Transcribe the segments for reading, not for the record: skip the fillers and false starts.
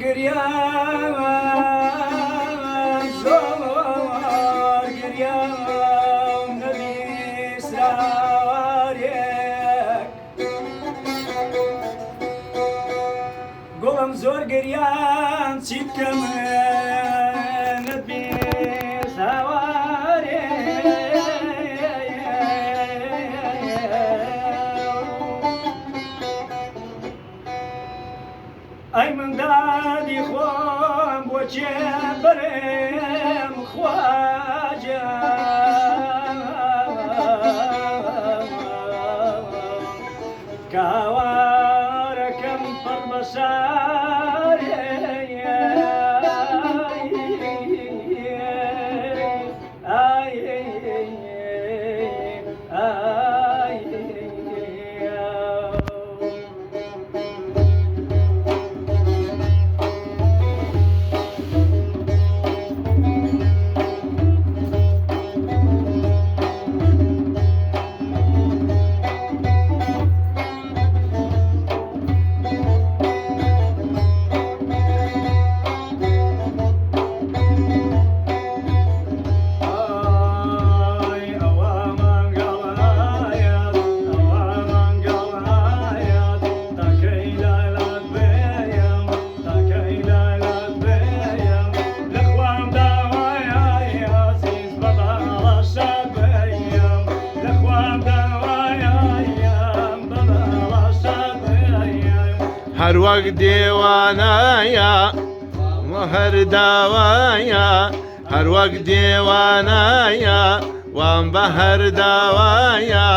گریان زۆر گریان نەبیسراوارێک گوڵم زۆر گریان چی بکەم ئەی من دادی خۆم بۆ جێبەرێم خواجە کاوارەکەم پڕ بە سارێ هەر وەک دێوانایە هەر داوایە هەر وەک دێوانایە وام بە هەر داوایە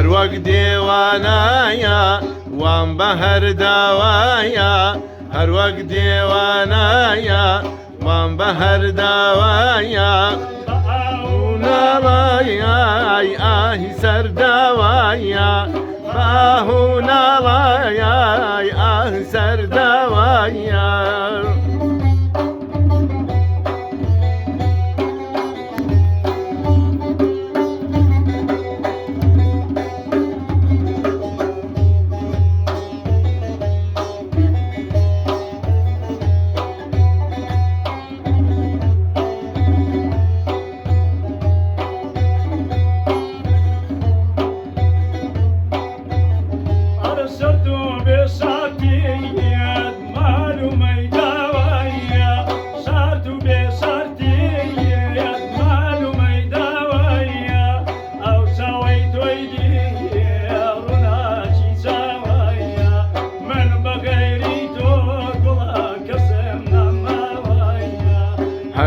هەر وەک دێوانایە وام بە هەر داوایە هەر وەک دێوانایە وام بە هەر داوایە ناڵایە ئاهی سەرداوایە باهو ناڵایە ئاهی سەرداوایە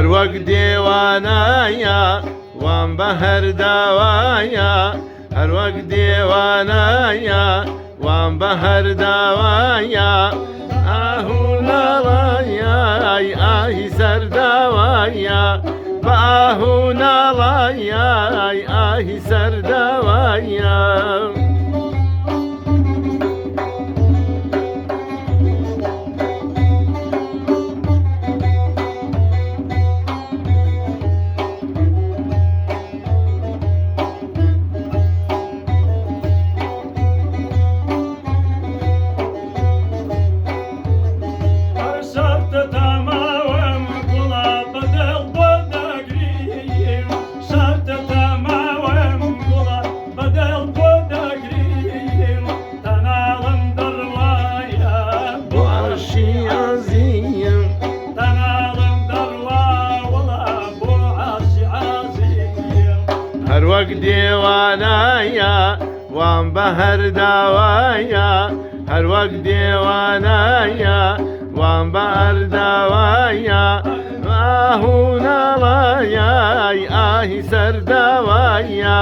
هەر وەک دێوانایە وام بە هەر داوایە هەر وەک دێوانایە وام بە هەر داوایە ئاهوو ناڵایە ئاهی سەرداوایە باهوو ناڵایە ئاهی سەرداوایە بدل وان بەهەر داوایە هەر وەک دێوانایە وان بەهەر داوایە ئاهوو ناڵایە ئاهی سەرداوایە